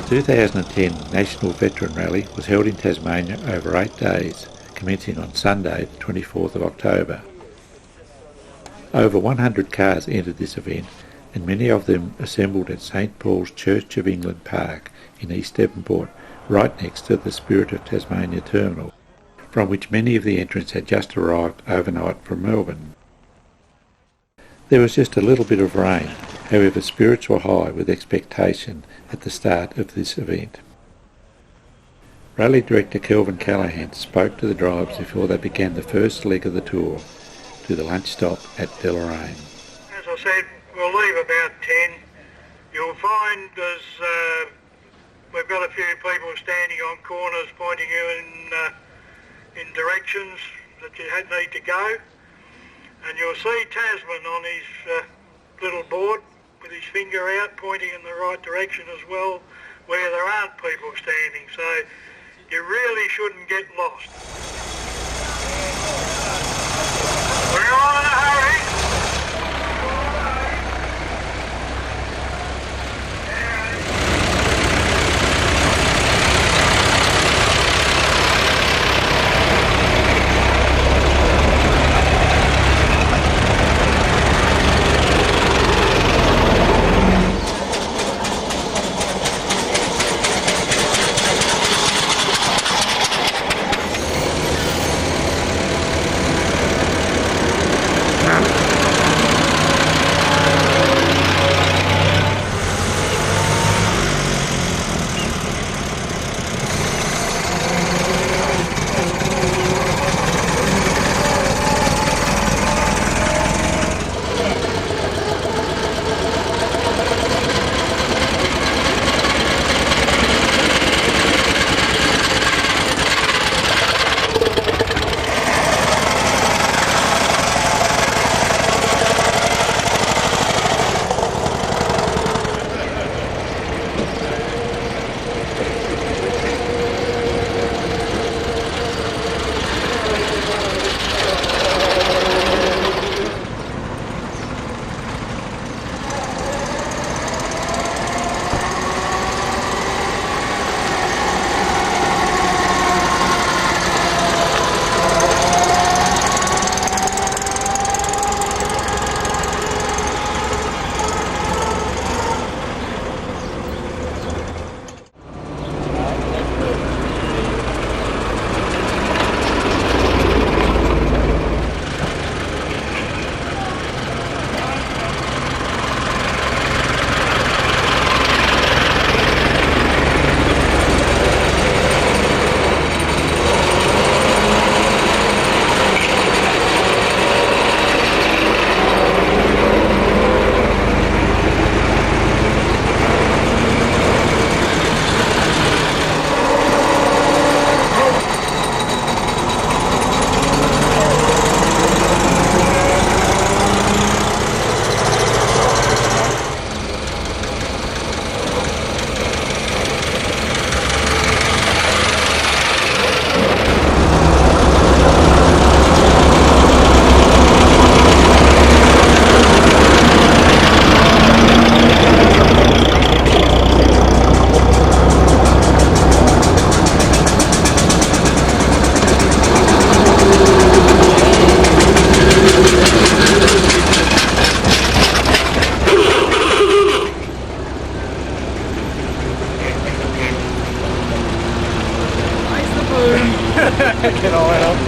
2010 National Veteran Rally was held in Tasmania over 8 days, commencing on Sunday, the 24th of October. Over 100 cars entered this event, and many of them assembled at St Paul's Church of England Park in East Devonport, right next to the Spirit of Tasmania terminal, from which many of the entrants had just arrived overnight from Melbourne. There was just a little bit of rain, however spirits were high with expectation at the start of this event. Rally Director Kelvin Callahan spoke to the drivers before they began the first leg of the tour to the lunch stop at Deloraine. As I said, we'll leave about 10. You'll find we've got a few people standing on corners pointing you in directions that you need to go. And you'll see Tasman on his little board with his finger out pointing in the right direction as well, where there aren't people standing. So you really shouldn't get lost. We're all in a hurry. Get all that up.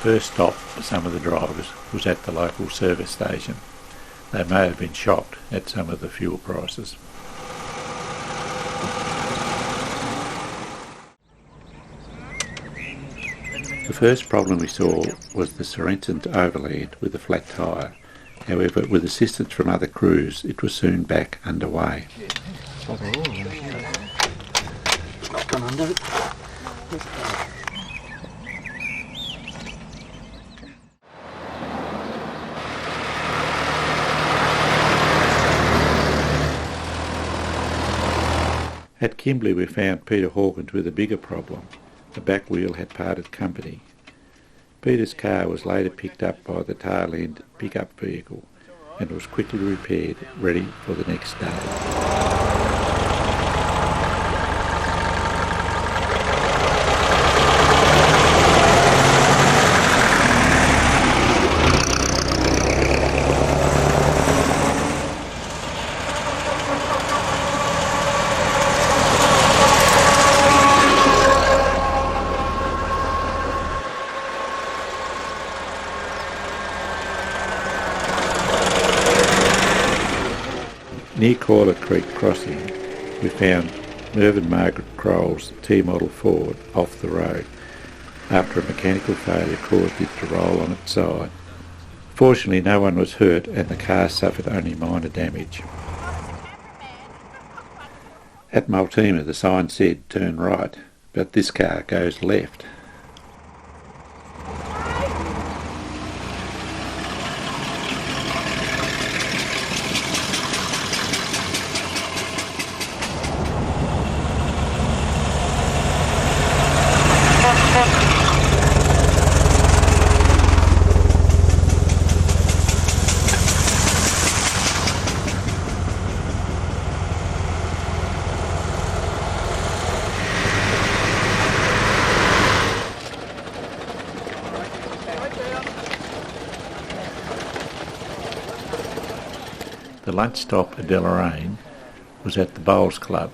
first stop for some of the drivers was at the local service station. They may have been shocked at some of the fuel prices. The first problem we saw was the Sorrenton's overland with a flat tyre. However, with assistance from other crews, it was soon back underway. Not gone under it. At Kimberley we found Peter Hawkins with a bigger problem. The back wheel had parted company. Peter's car was later picked up by the tail end pickup vehicle and was quickly repaired, ready for the next day. Near Coiler Creek Crossing, we found Mervyn Margaret Kroll's T-model Ford off the road after a mechanical failure caused it to roll on its side. Fortunately, no one was hurt and the car suffered only minor damage. At Multima, the sign said turn right, but this car goes left. The lunch stop at Deloraine was at the Bowls Club.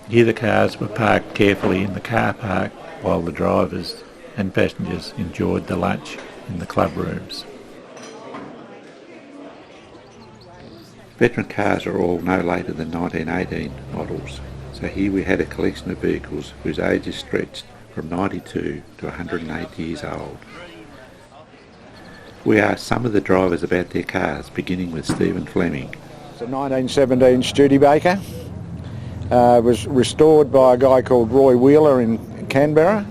Here the cars were parked carefully in the car park while the drivers and passengers enjoyed the lunch in the club rooms. Veteran cars are all no later than 1918 models, so here we had a collection of vehicles whose ages stretched from 92 to 108 years old. We asked some of the drivers about their cars, beginning with Stephen Fleming. It's a 1917 Studebaker. It was restored by a guy called Roy Wheeler in Canberra,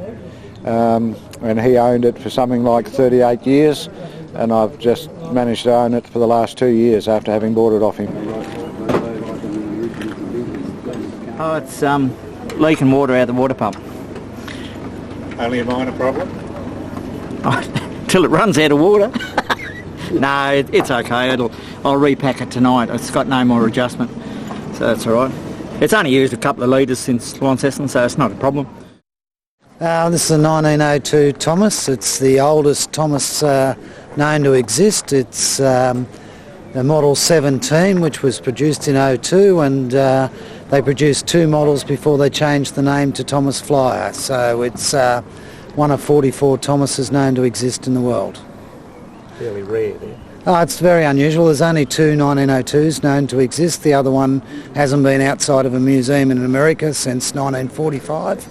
and he owned it for something like 38 years, and I've just managed to own it for the last 2 years after having bought it off him. Oh, it's leaking water out the water pump. Only a minor problem? Till it runs out of water. No, it's okay. I'll repack it tonight. It's got no more adjustment, so that's all right. It's only used a couple of litres since Launceston, so it's not a problem. This is a 1902 Thomas. It's the oldest Thomas known to exist. It's a model 17, which was produced in 02, and they produced 2 models before they changed the name to Thomas Flyer. So it's one of 44 Thomases known to exist in the world. Fairly rare then. It's very unusual. There's only 2 1902s known to exist. The other one hasn't been outside of a museum in America since 1945.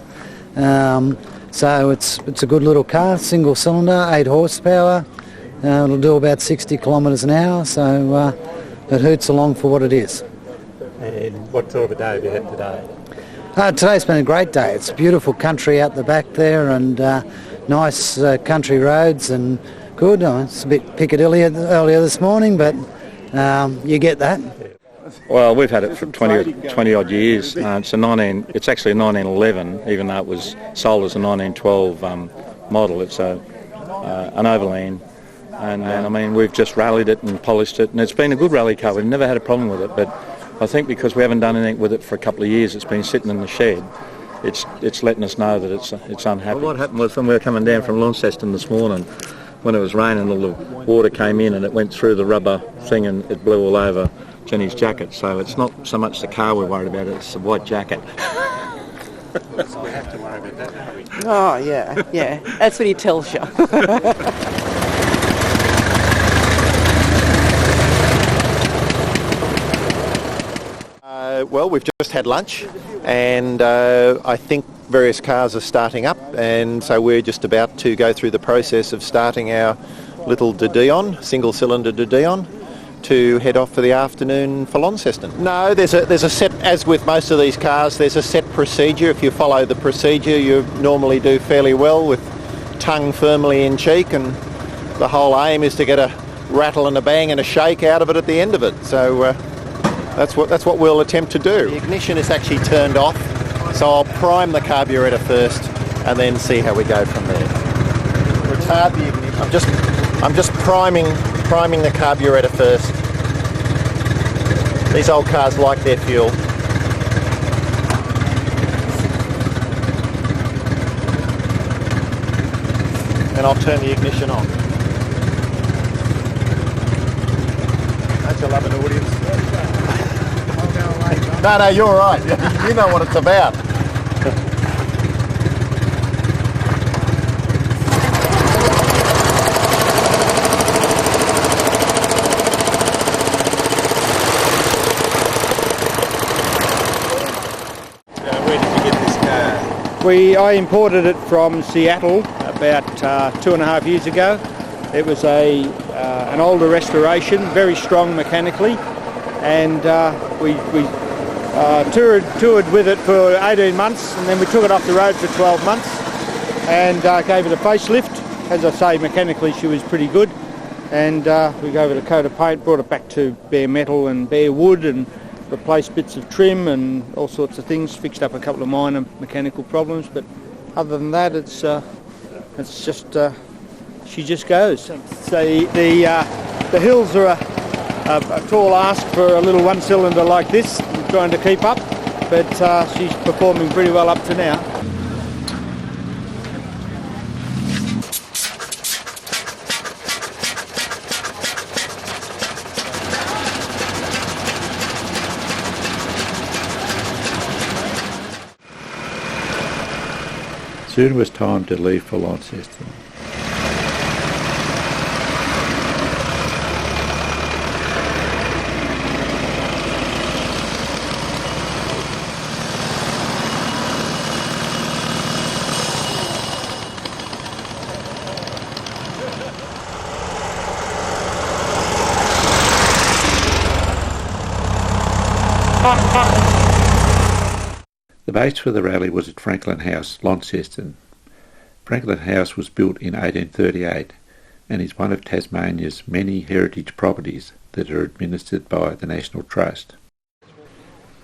So it's a good little car, single cylinder, 8 horsepower. It'll do about 60 kilometres an hour, so it hoots along for what it is. And what sort of a day have you had today? Today's been a great day. It's beautiful country out the back there, and nice country roads, and good. It's a bit Piccadilly earlier this morning, but you get that. Well, we've had it for 20 odd years. It's actually a 1911, even though it was sold as a 1912 model. It's an overland, and I mean, we've just rallied it and polished it, and it's been a good rally car. We've never had a problem with it, but I think because we haven't done anything with it for a couple of years, it's been sitting in the shed. It's letting us know that it's unhappy. Well, what happened was when we were coming down from Launceston this morning, when it was raining, all the water came in and it went through the rubber thing and it blew all over Jenny's jacket. So it's not so much the car we're worried about, it's the white jacket. So we have to worry about that, don't we? Oh, yeah. That's what he tells you. Well, we've just had lunch, and I think various cars are starting up, and so we're just about to go through the process of starting our little De Dion, single-cylinder De Dion, to head off for the afternoon for Launceston. No, there's a set, as with most of these cars, there's a set procedure. If you follow the procedure, you normally do fairly well with tongue firmly in cheek, and the whole aim is to get a rattle and a bang and a shake out of it at the end of it. So that's what we'll attempt to do. The ignition is actually turned off, so I'll prime the carburettor first and then see how we go from there. Retard the ignition. I'm just priming the carburettor first. These old cars like their fuel. And I'll turn the ignition on. Don't you love an audience? No, you're right. You know what it's about. Where did you get this car? I imported it from Seattle about 2.5 years ago. It was an older restoration, very strong mechanically, and we toured with it for 18 months, and then we took it off the road for 12 months and gave it a facelift. As I say, mechanically she was pretty good, and we gave it a coat of paint, brought it back to bare metal and bare wood, and replaced bits of trim and all sorts of things, fixed up a couple of minor mechanical problems, but other than that it's just she just goes. So the hills are a tall ask for a little one-cylinder like this. I'm trying to keep up, but she's performing pretty well up to now. Soon it was time to leave for Launceston. The base for the rally was at Franklin House, Launceston. Franklin House was built in 1838 and is one of Tasmania's many heritage properties that are administered by the National Trust.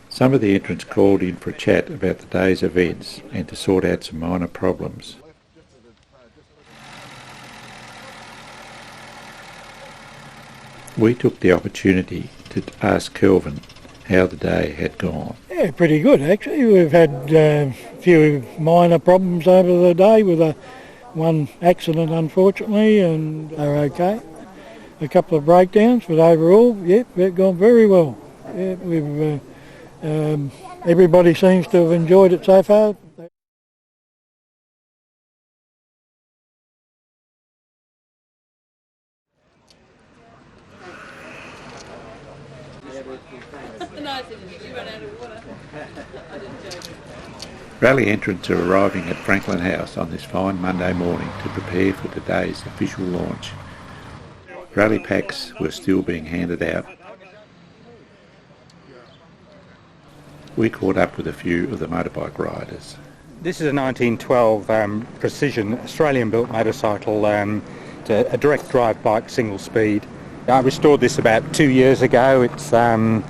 Some of the entrants called in for a chat about the day's events and to sort out some minor problems. We took the opportunity to ask Kelvin how the day had gone. Yeah, pretty good actually. We've had a few minor problems over the day with one accident unfortunately, and they're okay. A couple of breakdowns, but overall, yeah, we've gone very well. Yeah, we've everybody seems to have enjoyed it so far. Rally entrants are arriving at Franklin House on this fine Monday morning to prepare for today's official launch. Rally packs were still being handed out. We caught up with a few of the motorbike riders. This is a 1912 Precision Australian-built motorcycle, a direct drive bike, single speed. I restored this about 2 years ago. It's done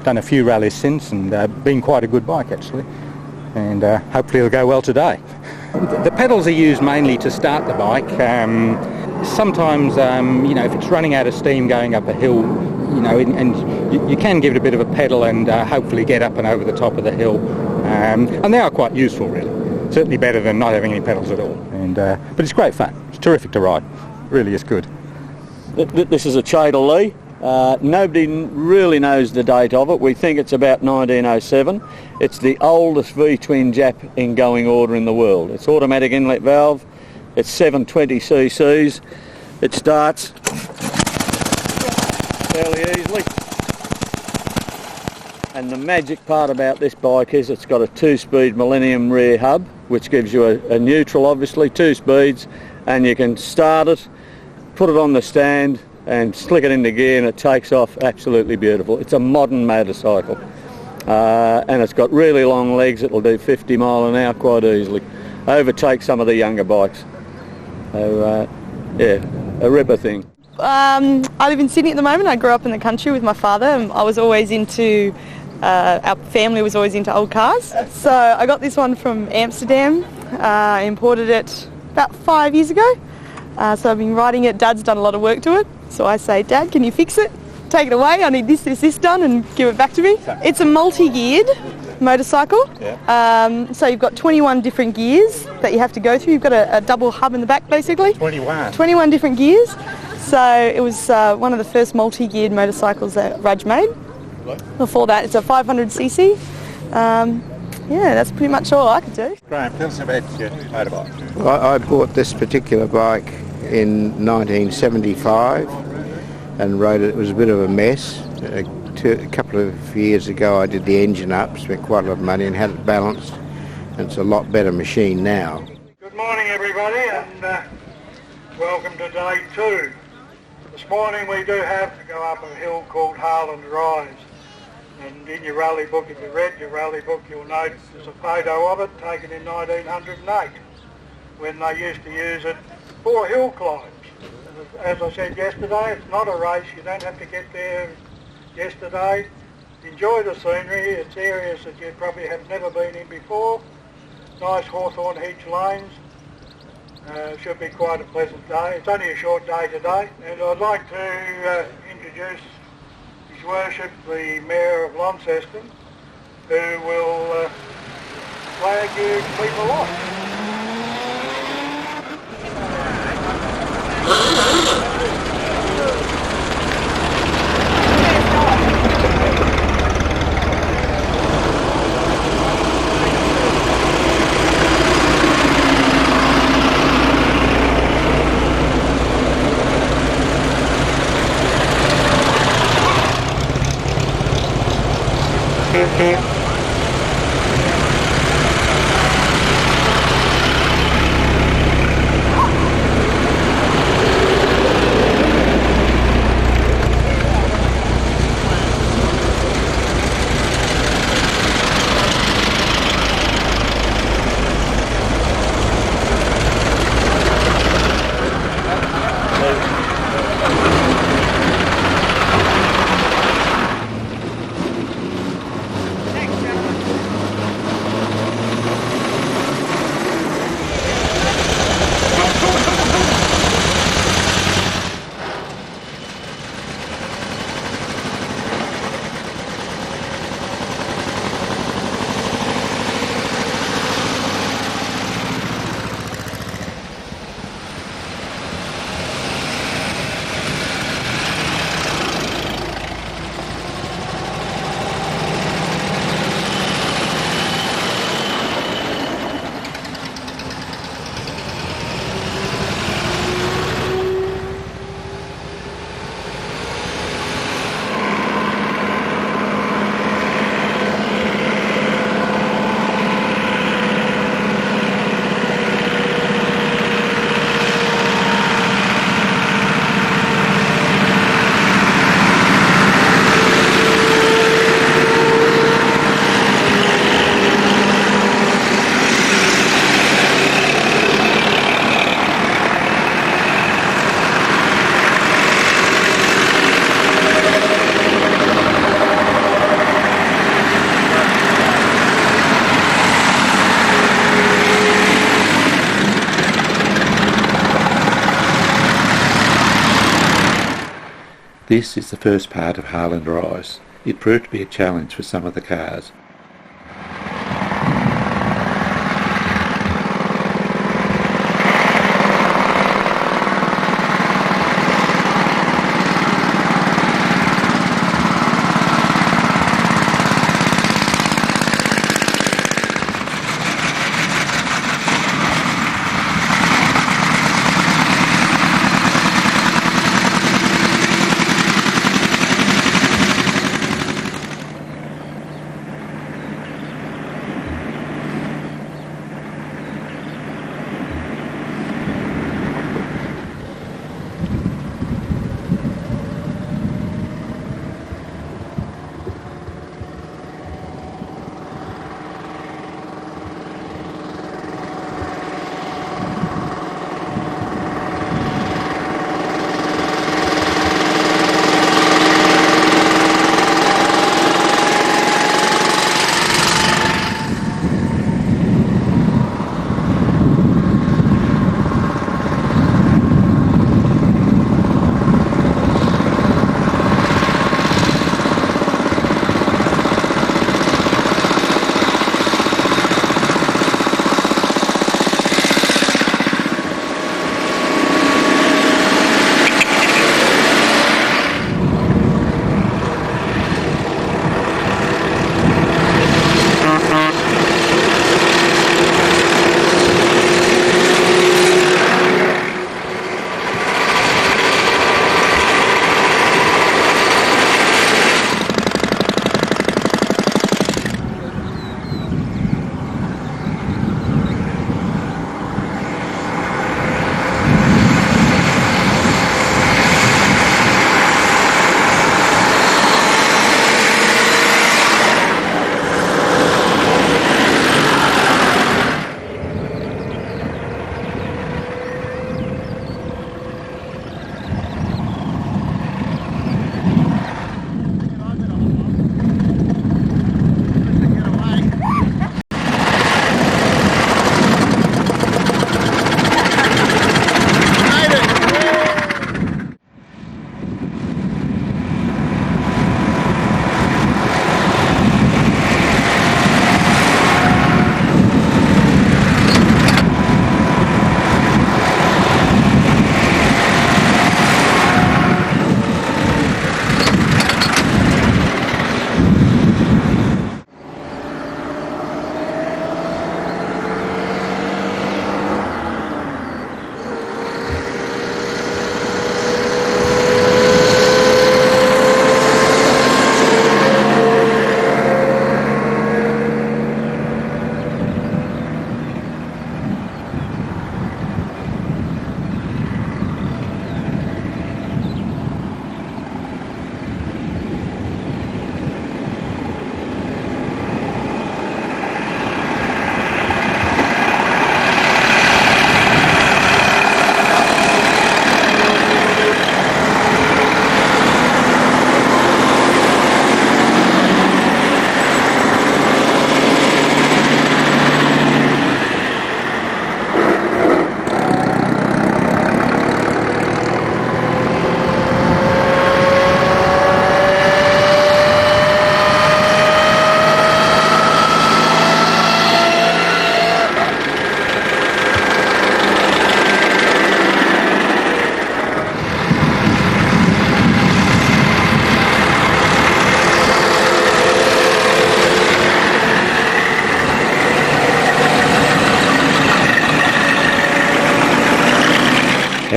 a few rallies since and been quite a good bike actually. And hopefully it'll go well today. The pedals are used mainly to start the bike. Sometimes, if it's running out of steam going up a hill, and you can give it a bit of a pedal and hopefully get up and over the top of the hill. And they are quite useful, really. Certainly better than not having any pedals at all. But it's great fun. It's terrific to ride. Really is good. This is a Chadle Lee. Nobody really knows the date of it. We think it's about 1907. It's the oldest V-twin Jap in going order in the world. It's automatic inlet valve. It's 720 cc's. It starts fairly easily. And the magic part about this bike is it's got a 2-speed Millennium rear hub, which gives you a neutral, obviously, 2 speeds, and you can start it, put it on the stand and slick it into gear and it takes off absolutely beautiful. It's a modern motorcycle, and it's got really long legs. It'll do 50 mile an hour quite easily, overtake some of the younger bikes. So yeah, a ripper thing. I live in Sydney at the moment. I grew up in the country with my father, and I was always into, our family was always into old cars. So I got this one from Amsterdam, imported it about 5 years ago. So I've been riding it. Dad's done a lot of work to it. So I say, Dad, can you fix it? Take it away. I need this done, and give it back to me. It's a multi-geared motorcycle. Yeah. So you've got 21 different gears that you have to go through. You've got a double hub in the back, basically. 21 different gears. So it was one of the first multi-geared motorcycles that Raj made. Before that, it's a 500cc. Yeah, that's pretty much all I could do. Graham, tell us about your motorbike. Well, I bought this particular bike in 1975 and rode it. It was a bit of a mess. A couple of years ago I did the engine up, spent quite a lot of money and had it balanced, and it's a lot better machine now. Good morning everybody, and welcome to day 2. This morning we do have to go up a hill called Harland Rise. And in your rally book, if you read your rally book, you'll note there's a photo of it taken in 1908 when they used to use it for hill climbs. As I said yesterday, it's not a race. You don't have to get there yesterday. Enjoy the scenery. It's areas that you probably have never been in before. Nice hawthorn hedge lanes. Should be quite a pleasant day. It's only a short day today, and I'd like to introduce His Worship the Mayor of Launceston, who will flag you people off. This is the first part of Harland Rise. It proved to be a challenge for some of the cars.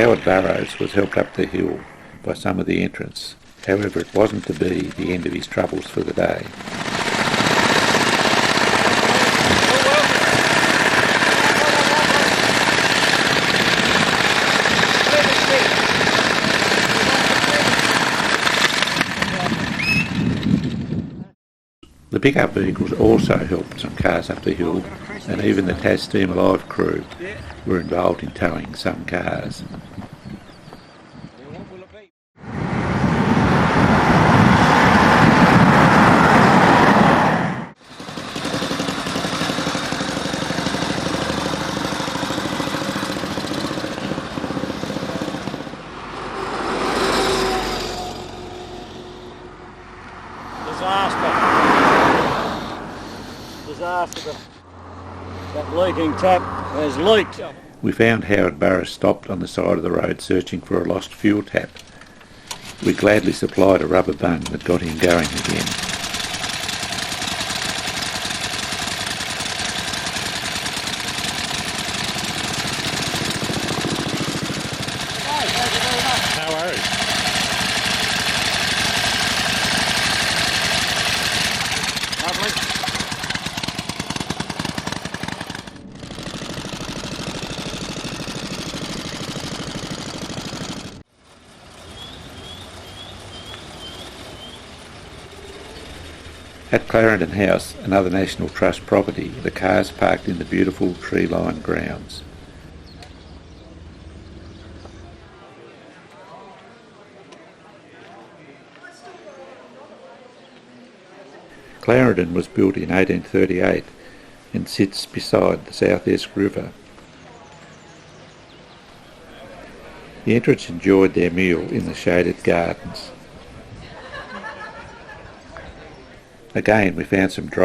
Howard Burrows was helped up the hill by some of the entrants. However, it wasn't to be the end of his troubles for the day. The pickup vehicles also helped some cars up the hill, and even the Tas Steam Alive crew were involved in towing some cars. Disaster. That leaking tap has leaked. We found Howard Burrows stopped on the side of the road searching for a lost fuel tap. We gladly supplied a rubber bung that got him going again. No worries. At Clarendon House, another National Trust property, the cars parked in the beautiful tree-lined grounds. Clarendon was built in 1838 and sits beside the South Esk River. The entrants enjoyed their meal in the shaded gardens. Again, we found some dry